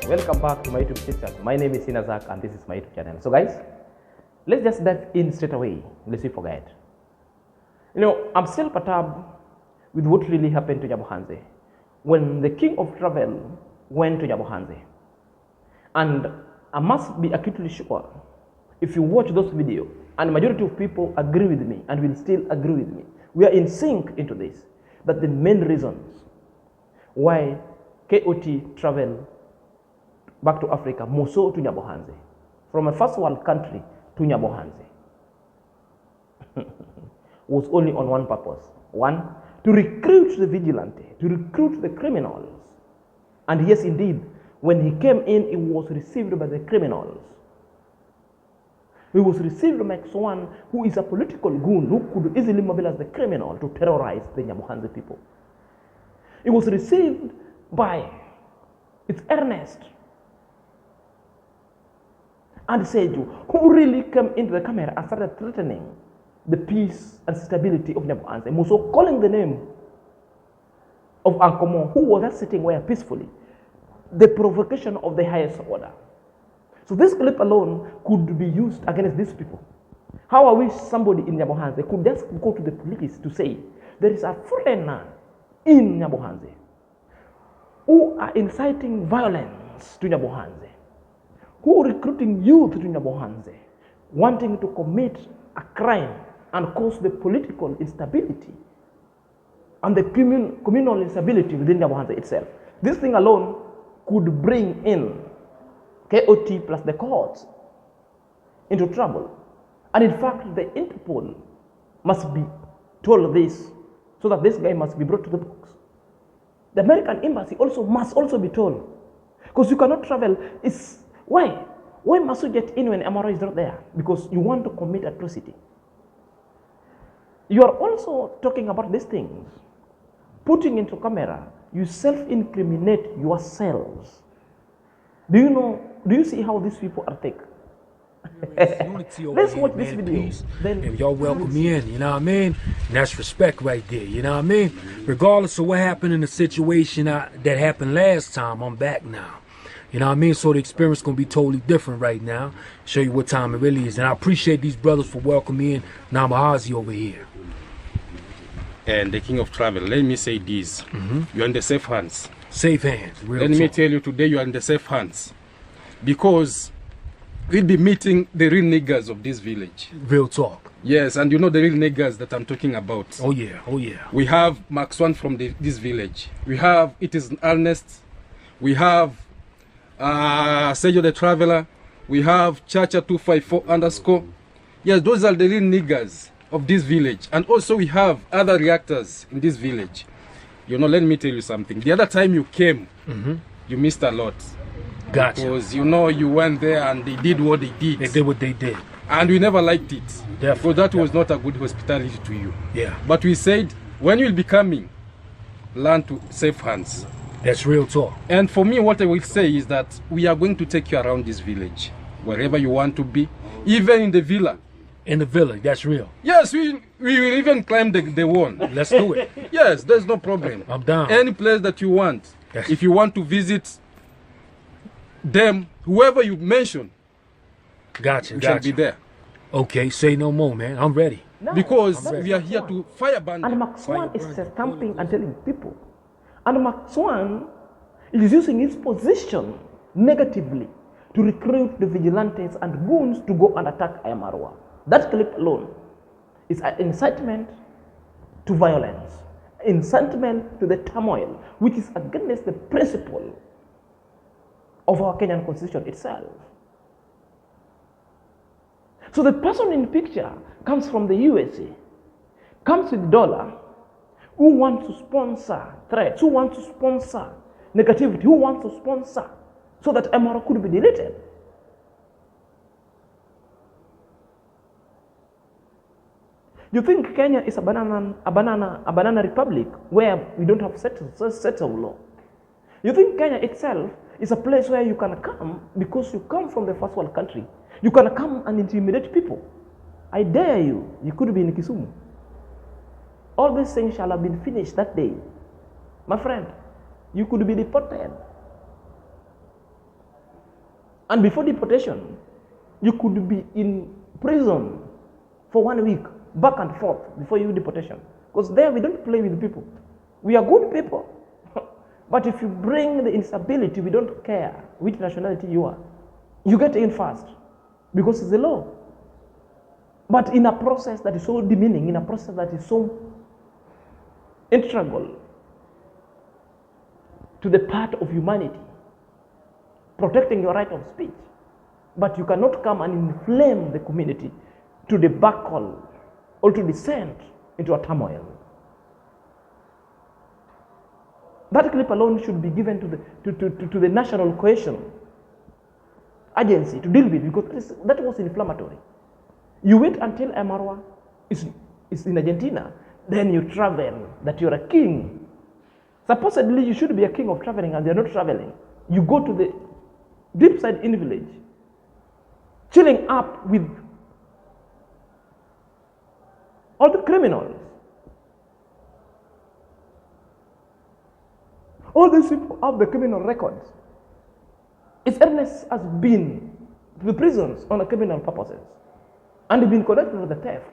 Welcome back to my YouTube channel. My name is Sinazak and this is my YouTube channel. So guys, let's just dive in straight away, lest we forget. I'm still perturbed with what really happened to Nyabohanse when the king of travel went to Nyabohanse. And I must be acutely sure, if you watch those videos, and majority of people agree with me and will still agree with me, we are in sync into this, that the main reasons why KOT travel back to Africa, more so to Nyabohanse, from a first world country to Nyabohanse, was only on one purpose. One, to recruit the vigilante, to recruit the criminals. And yes, indeed, when he came in, he was received by the criminals. He was received by someone who is a political goon who could easily mobilize the criminal to terrorize the Nyabohanse people. He was received by its Ernest and Seju, who really came into the camera and started threatening the peace and stability of Nyabohanse, also calling the name of Ankomo, who was just sitting there peacefully, the provocation of the highest order. So this clip alone could be used against these people. How I wish somebody in Nyabohanse could just go to the police to say, there is a foreigner in Nyabohanse who are inciting violence to Nyabohanse, who are recruiting youth to Nyabohanse, wanting to commit a crime and cause the political instability and the communal instability within Nyabohanse itself. This thing alone could bring in KOT plus the courts into trouble. And in fact, the Interpol must be told this, so that this guy must be brought to the books. The American embassy must also be told, because you cannot travel. Why must you get in when MRO is not there? Because you want to commit atrocity. You are also talking about these things, putting into camera, you self-incriminate yourselves. Do you see how these people are thick? Let's watch this video. Then and y'all welcome me in, you know what I mean? And that's respect right there, you know what I mean? Regardless of what happened in the situation that happened last time, I'm back now. You know what I mean? So the experience gonna be totally different right now. Show you what time it really is. And I appreciate these brothers for welcoming me in. Namahazi over here. And the king of travel, let me say this. You're in the safe hands. Safe hands. Let me tell you today, you are in the safe hands. Because we'll be meeting the real niggas of this village. Real talk. Yes, and you know the real niggas that I'm talking about. Oh yeah, oh yeah. We have Max One from this village. We have It Is Ernest. We have Sergio the Traveler. We have Chacha 254_. Yes, those are the real niggas of this village. And also we have other reactors in this village. Let me tell you something. The other time you came, you missed a lot. Gotcha. Because you went there and they did what they did. They did what they did. And we never liked it. Definitely. Because that was not a good hospitality to you. Yeah. But we said, when you'll be coming, learn to safe hands. That's real talk. And for me, what I will say is that we are going to take you around this village, wherever you want to be, even in the villa. In the village, that's real. Yes, we will even climb the wall. Let's do it. Yes, there's no problem. I'm down. Any place that you want. Yes. If you want to visit them, whoever you mention, Gotcha, we shall be there. Okay, say no more, man. I'm ready. Because we are here to firebrand. And Max One is stamping and telling people. And Max One is using his position negatively to recruit the vigilantes and goons to go and attack IAM-MARWA. That clip alone is an incitement to violence, incitement to the turmoil, which is against the principle of our Kenyan constitution itself. So the person in picture comes from the USA, comes with dollar, who wants to sponsor threats, who wants to sponsor negativity, who wants to sponsor so that MRO could be deleted. You think Kenya is a banana republic where we don't have sets of law? You think Kenya itself is a place where you can come because you come from the first world country? You can come and intimidate people. I dare you, you could be in Kisumu. All these things shall have been finished that day. My friend, you could be deported. And before deportation, you could be in prison for 1 week, back and forth, before you deportation. Because there we don't play with people. We are good people. But if you bring the instability, we don't care which nationality you are. You get in fast because it's the law. But in a process that is so demeaning, in a process that is so integral to the part of humanity, protecting your right of speech, but you cannot come and inflame the community to debacle or to descend into a turmoil. That clip alone should be given to the National Cohesion Agency to deal with, because that was inflammatory. You wait until IAM-MARWA is in Argentina, then you travel that you're a king. Supposedly you should be a king of traveling, and they're not traveling. You go to the deep side in village, chilling up with all the criminals. All these people have the criminal records. Its evidence has been to the prisons on a criminal purposes, and they've been connected with the theft.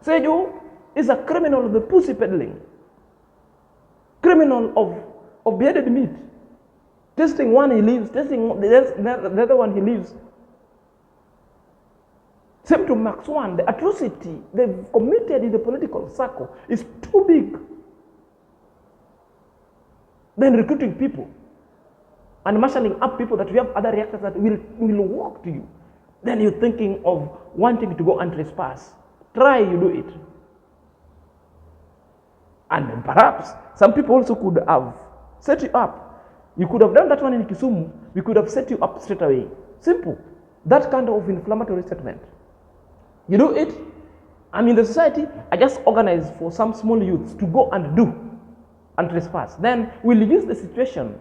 Sejo is a criminal of the pussy peddling, criminal of bearded meat. Testing one he leaves, testing the other one he leaves. Same to Max One, the atrocity they've committed in the political circle is too big. Then recruiting people and marshalling up people that we have other reactors that will walk to you. Then you're thinking of wanting to go and trespass. Try, you do it. And perhaps some people also could have set you up. You could have done that one in Kisumu. We could have set you up straight away. Simple. That kind of inflammatory statement. You do it. I'm in the society. I just organize for some small youths to go and do and trespass. Then we'll use the situation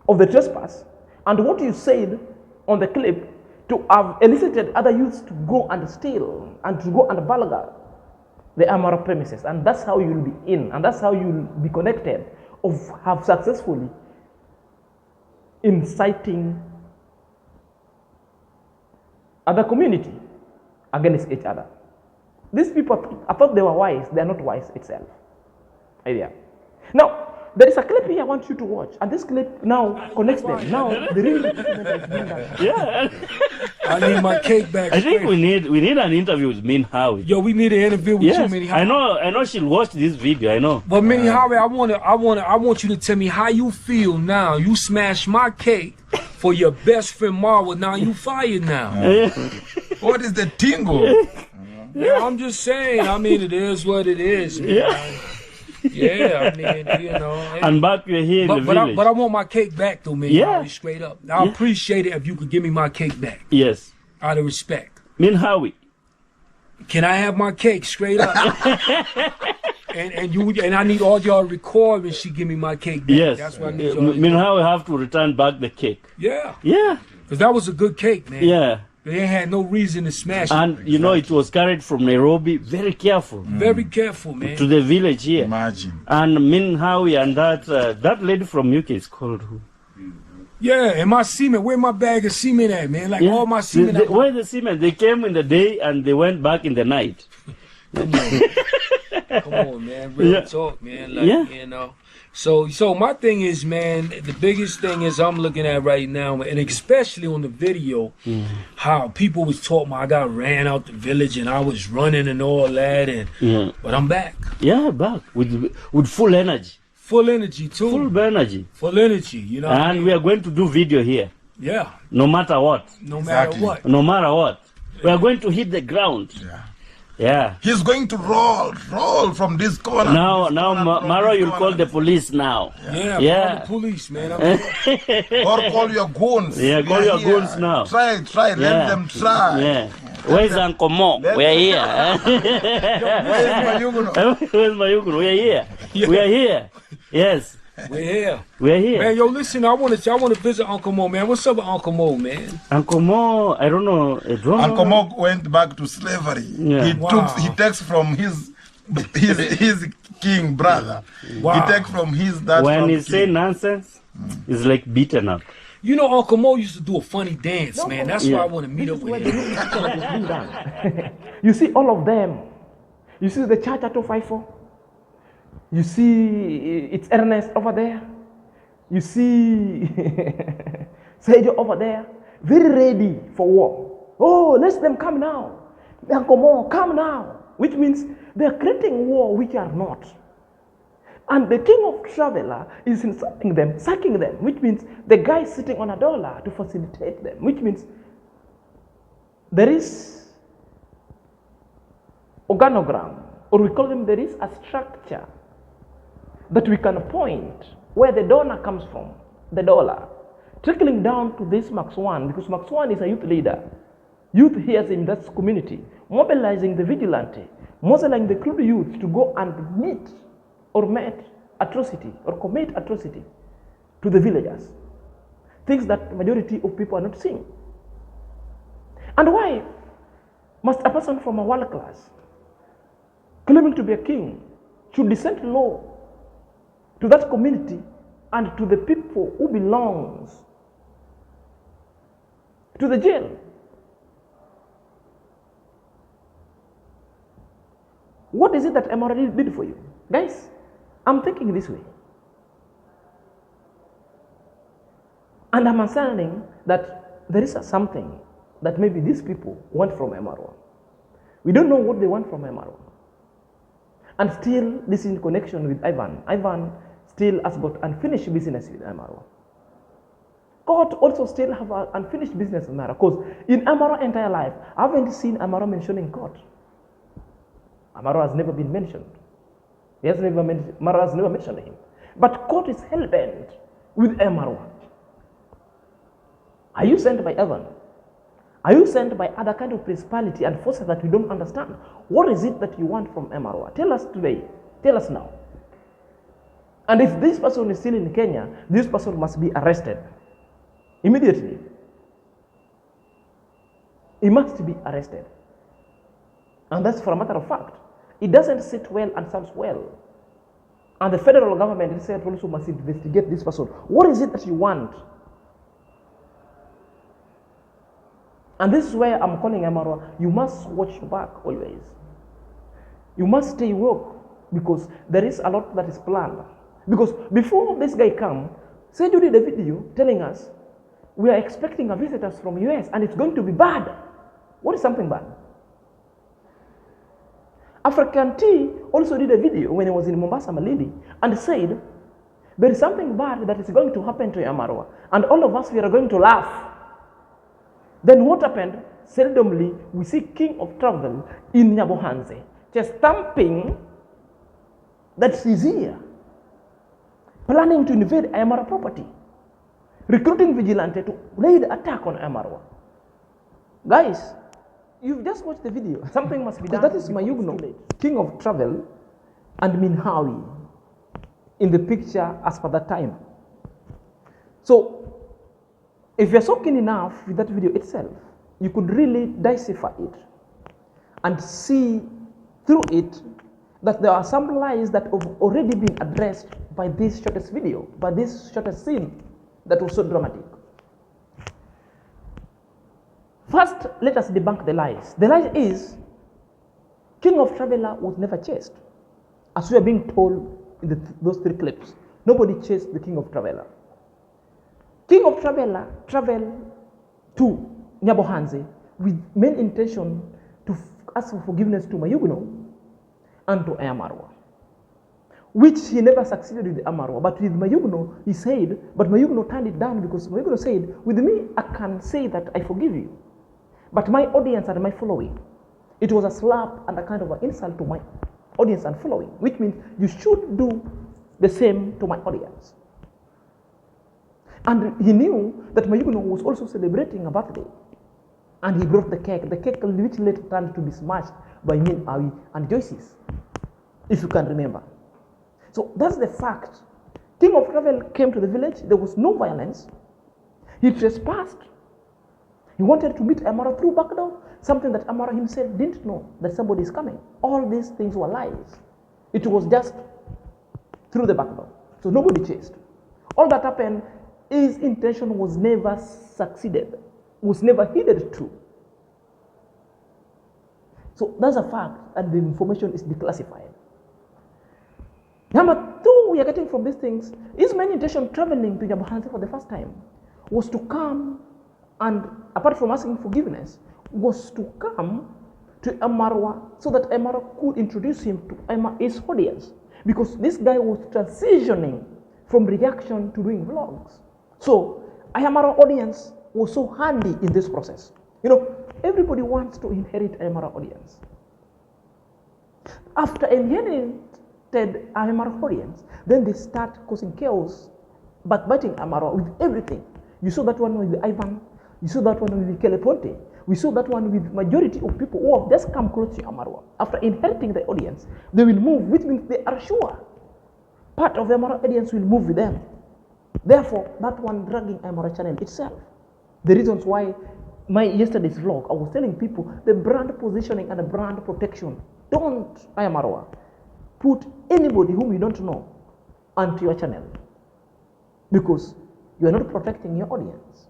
of the trespass and what you said on the clip to have elicited other youths to go and steal and to go and burglarize the IAM-MARWA premises. And that's how you'll be in, and that's how you'll be connected or have successfully inciting other community against each other. These people, I thought they were wise. They are not wise itself. Idea. Now, there is a clip here I want you to watch, and this clip now connects them. Now, the real experiment is being done. Yeah. I need my cake back. I think we need an interview with Min Howie. Yo, we need an interview with you, Minnie Howie. I know she'll watch this video. I know. But Minnie Howie, I want you to tell me how you feel now. You smashed my cake for your best friend Marwa. Now you fired now. What is the tingle? Yeah, I'm just saying. I mean, it is what it is, man. Yeah, I mean, you know. And back you're here in the village. But I want my cake back, though, man. Yeah. Straight up. I appreciate it if you could give me my cake back. Yes. Out of respect. Min Howie. Can I have my cake straight up? and I need all y'all to record when she give me my cake back. Yes. That's what I need y'all to Min Howie have to return back the cake. Yeah. Yeah. Because that was a good cake, man. Yeah. They had no reason to smash it. And you know, it was carried from Nairobi. Very careful. Very careful, man. To the village here. Imagine. And Min Howie and that lady from UK is called who? Yeah, and my semen, where my bag of semen at, man? Like all my semen. Where the semen? They came in the day and they went back in the night. Come on, man. Real talk, man. Like, you know. So my thing is, man, the biggest thing is I'm looking at right now, and especially on the video, how people was talking about I got ran out the village and I was running and all that, and but I'm back. Yeah, back with full energy. Full energy too. Full energy. Full energy, you know. And we are going to do video here. Yeah. No matter what. No matter what. No matter what. We are going to hit the ground. Yeah. Yeah. He's going to roll from this corner. Now, Mara, you'll call the police now. Yeah. Call the police, man. Or call your goons. Yeah, call your goons now. Try. Let them try. Yeah. Where's Uncle Mo? We are here. Where's Mayuguno? We are here. We are here. Yes. We're here. We're here. Man, yo, listen, I want to visit Uncle Mo, man. What's up with Uncle Mo, man? Uncle Mo, I don't know. Uncle Mo went back to slavery. Yeah. He takes from his his king brother. Wow. He take from his that When from he say king. nonsense, it's like beaten up. You know, Uncle Mo used to do a funny dance, No, man. no, That's yeah. why I want to meet This up is with where the him. new picture is being done. You see all of them. You see the church at 254. You see it's Ernest over there. You see Sergio over there. Very ready for war. Oh, let them come now. Uncle Mo, come now. Which means they're creating war which are not. And the king of traveler is insulting them, sacking them, which means the guy is sitting on a dollar to facilitate them, which means there is organogram, or we call them, there is a structure that we can point where the donor comes from, the dollar, trickling down to this Max One, because Max One is a youth leader. Youth here in that community, mobilizing the vigilante, mobilizing the crude youth to go and meet or met atrocity or commit atrocity to the villagers. Things that majority of people are not seeing. And why must a person from a world class claiming to be a king should descend low to that community and to the people who belongs to the jail? What is it that MRD did for you? Guys, I'm thinking this way. And I'm understanding that there is something that maybe these people want from MRO. We don't know what they want from MRO. And still, this is in connection with Ivan. Ivan still has got unfinished business with MRO. Court also still have an unfinished business with MRO. Because in MRO entire life, I haven't seen MRO mentioning court. MRO has never been mentioned. MRO has never mentioned him. But court is hell-bent with MRO. Are you sent by Evan? Are you sent by other kind of principality and forces that we don't understand? What is it that you want from MRO? Tell us today. Tell us now. And if this person is still in Kenya, this person must be arrested immediately. He must be arrested. And that's for a matter of fact. It doesn't sit well and sounds well. And the federal government itself also must investigate this person. What is it that you want? And this is where I'm calling MRO. You must watch your back always. You must stay woke because there is a lot that is planned. Because before this guy come, Seju did a video telling us we are expecting a visitors from US and it's going to be bad. What is something bad? African T also did a video when he was in Mombasa, Malindi, and said there is something bad that is going to happen to MRO, and all of us we are going to laugh. Then what happened? Seldomly we see King of Travel in Nyabohanze just stamping that he's here, planning to invade MRO property, recruiting Vigilante to lay the attack on MRO. Guys, you've just watched the video. Something must be done. That is Mayugno, King of Travel, and Minhawi in the picture as per that time. So, if you're so keen enough with that video itself, you could really decipher it and see through it that there are some lies that have already been addressed by this shortest video, by this shortest scene that was so dramatic. First, let us debunk the lies. The lie is King of Traveler was never chased. As we are being told in those three clips, nobody chased the King of Traveler. King of Traveler traveled to Nyabohanze with main intention to ask for forgiveness to Mayugno and to IAM-MARWA, which he never succeeded with IAM-MARWA. But with Mayugno, he said, but Mayugno turned it down because Mayugno said, with me, I can say that I forgive you. But my audience and my following, it was a slap and a kind of an insult to my audience and following, which means you should do the same to my audience. And he knew that Mayugno was also celebrating a birthday. And he brought the cake which later turned to be smashed by Min Awi and Joyce's, if you can remember. So that's the fact. King of Travel came to the village, there was no violence. He trespassed. He wanted to meet Amara through back door, something that Amara himself didn't know, that somebody is coming. All these things were lies. It was just through the back door. So nobody chased. All that happened, his intention was never succeeded, was never heeded to. So that's a fact, and the information is declassified. Number two, we are getting from these things, his main intention traveling to Nyabohanse for the first time was to come and, apart from asking forgiveness, was to come to IAM-MARWA so that IAM-MARWA could introduce him to his audience. Because this guy was transitioning from reaction to doing vlogs. So IAM-MARWA audience was so handy in this process. You know, everybody wants to inherit IAM-MARWA audience. After inheriting IAM-MARWA audience, then they start causing chaos, backbiting IAM-MARWA with everything. You saw that one with Ivan, you saw that one with Keleponte, we saw that one with majority of people who have just come close to IAM-MARWA. After inheriting the audience, they will move, which means they are sure part of the IAM-MARWA audience will move with them. Therefore, that one dragging IAM-MARWA channel itself. The reasons why my yesterday's vlog, I was telling people the brand positioning and the brand protection. Don't, IAM-MARWA, put anybody whom you don't know onto your channel, because you are not protecting your audience.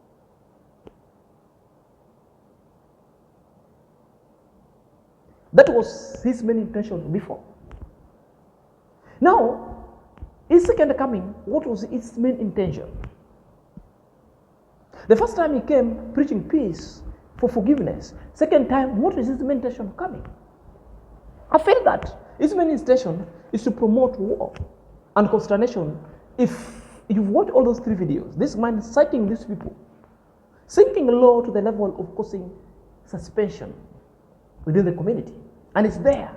That was his main intention before. Now, his second coming, what was his main intention? The first time he came preaching peace for forgiveness. Second time, what is his main intention coming? I feel that his main intention is to promote war and consternation. If you've watched all those 3 videos, this man citing these people, sinking low to the level of causing suspension within the community. And it's there,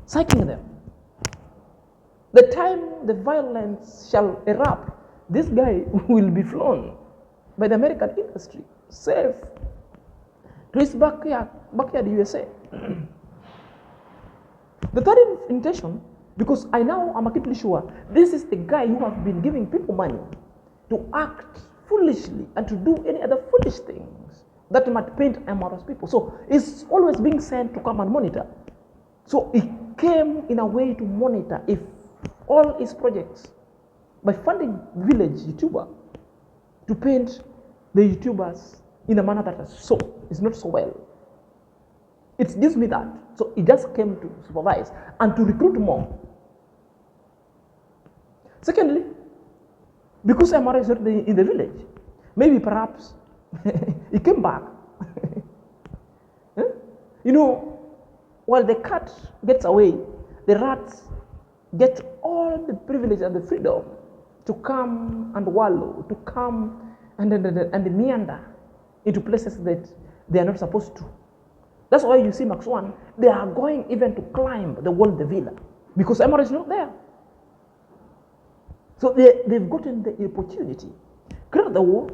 citing them. The time the violence shall erupt, this guy will be flown by the American industry, safe to his backyard USA. The third intention, because I now am acutely sure this is the guy who has been giving people money to act foolishly and to do any other foolish things that might paint IAM-MARWA's people. So it's always being sent to come and monitor. So he came in a way to monitor if all his projects, by funding village YouTuber, to paint the YouTubers in a manner that is not so well. It gives me that. So he just came to supervise and to recruit more. Secondly, because IAM-MARWA is not in the village, maybe perhaps he came back. You know, while the cat gets away, the rats get all the privilege and the freedom to come and wallow, to come and meander into places that they are not supposed to. That's why you see Max 1, they are going even to climb the wall of the villa, because IAM-MARWA is not there. So they've gotten the opportunity. Create the war,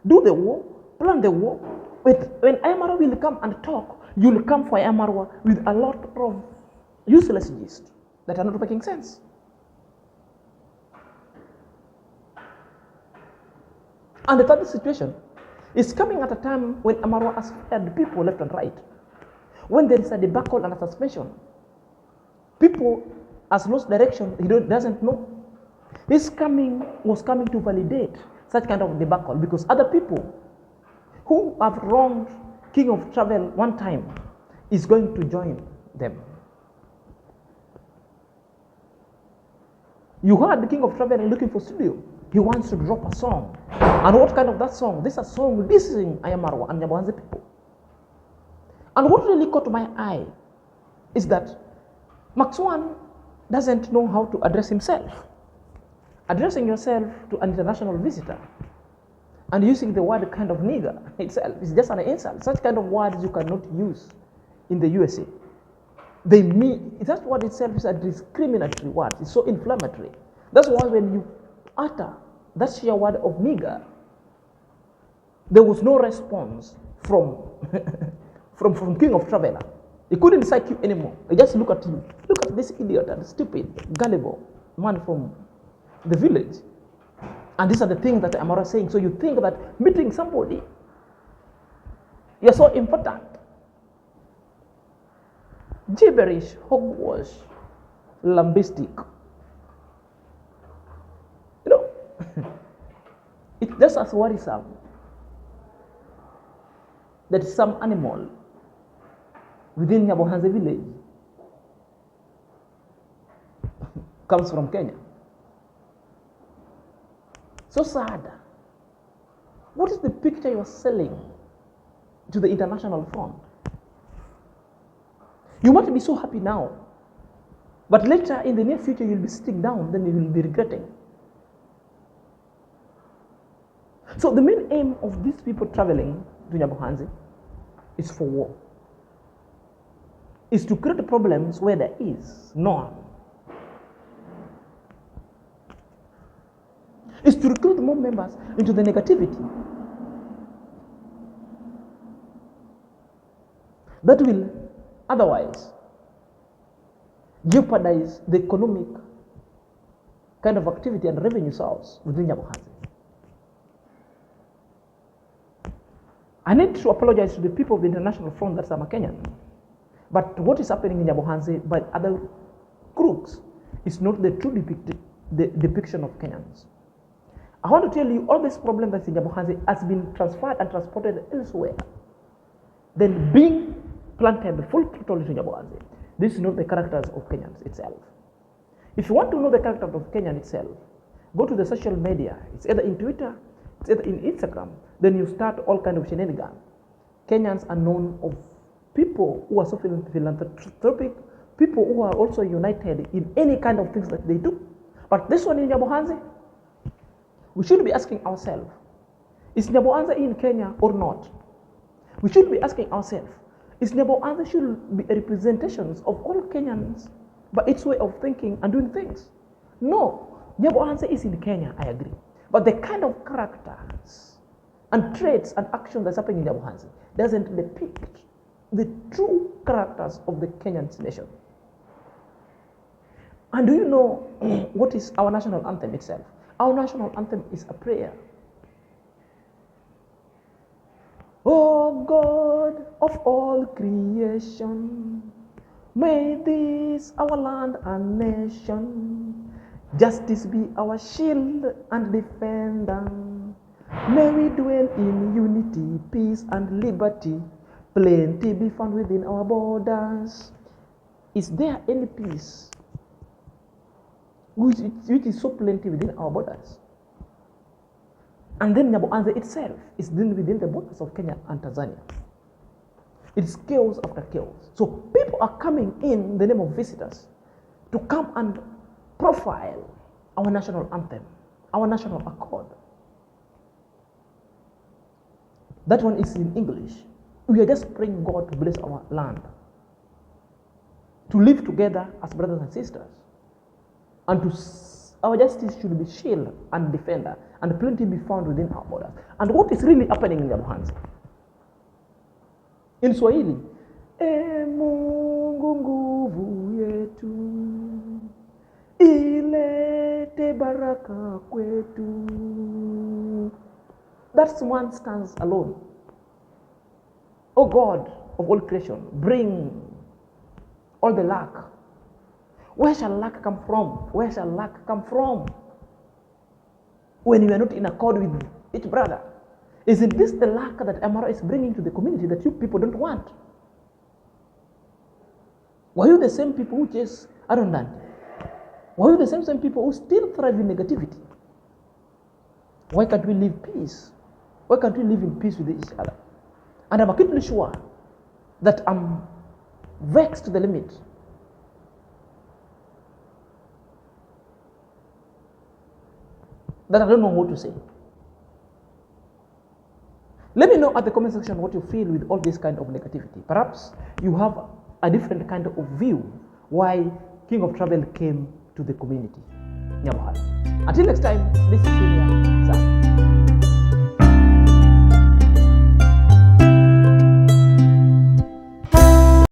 do the war, plan the war. But when IAM-MARWA will come and talk, you'll come for IAM-MARWA with a lot of useless gist that are not making sense. And the third situation is coming at a time when IAM-MARWA has fired people left and right. When there is a debacle and a suspension, people has lost direction, he doesn't know. His coming was coming to validate such kind of debacle, because other people who have wronged King of Travel one time is going to join them. You heard the King of Travel looking for studio. He wants to drop a song. And what kind of that song? This is a song dissing IAM-MARWA and Nyabohanse people. And what really caught my eye is that Max 1 doesn't know how to address himself. Addressing yourself to an international visitor and using the word kind of nigger itself is just an insult. Such kind of words you cannot use in the USA. That word itself is a discriminatory word. It's so inflammatory. That's why when you utter that sheer word of nigger, there was no response from from King of Traveler. He couldn't cite you anymore. He just look at you. Look at this idiot and stupid, gullible man from the village. And these are the things that IAM-MARWA is saying. So you think that meeting somebody You're so important. Gibberish, hogwash, lambistic. You know, it's just as worrisome that some animal within Nyabohanse village comes from Kenya. So sad. What is the picture you are selling to the international front? You might be so happy now, but later in the near future you'll be sitting down, then you will be regretting. So the main aim of these people traveling to Nyabohanse is for war. Is to create problems where there is none. Is to recruit more members into the negativity. That will otherwise jeopardize the economic kind of activity and revenue source within Nyabohanse. I need to apologize to the people of the international front that I'm a Kenyan. But what is happening in Nyabohanse by other groups is not the true depiction of Kenyans. I want to tell you all this problem that's in Nyabohanse has been transferred and transported elsewhere. Then being planted full throttle into Nyabohanse. This is not the characters of Kenyans itself. If you want to know the character of Kenyan itself, go to the social media. It's either in Twitter, it's either in Instagram. Then you start all kind of shenanigans. Kenyans are known of people who are so philanthropic, people who are also united in any kind of things that they do. But this one in Nyabohanse, we should be asking ourselves, is Nyabohanse in Kenya or not? We should be asking ourselves, is Nyabohanse should be a representation of all Kenyans by its way of thinking and doing things? No, Nyabohanse is in Kenya, I agree. But the kind of characters and traits and actions that's happening in Nyabohanse doesn't depict the true characters of the Kenyan nation. And do you know what is our national anthem itself? Our national anthem is a prayer. Oh God of all creation, may this our land and nation, justice be our shield and defender. May we dwell in unity, peace and liberty, plenty be found within our borders. Is there any peace which is so plenty within our borders? And then Nyabohanse itself is within the borders of Kenya and Tanzania. It's chaos after chaos. So people are coming in the name of visitors to come and profile our national anthem, our national accord. That one is in English. We are just praying God to bless our land, to live together as brothers and sisters, and our justice should be shield and defender, and plenty be found within our borders. And what is really happening in Nyabohanse? In Swahili, E Mungu nguvu yetu, ilete baraka kwetu. That one stands alone. Oh God of all creation, bring all the luck. Where shall luck come from? Where shall luck come from? When you are not in accord with each brother. Isn't this the luck that IAM-MARWA is bringing to the community that you people don't want? Were you the same people who chase Arundant? Were you the same people who still thrive in negativity? Why can't we live peace? Why can't we live in peace with each other? And I'm acutely sure that I'm vexed to the limit. That I don't know what to say. Let me know at the comment section what you feel with all this kind of negativity. Perhaps you have a different kind of view why King of Travel came to the community. Until next time, this is Senior Sam.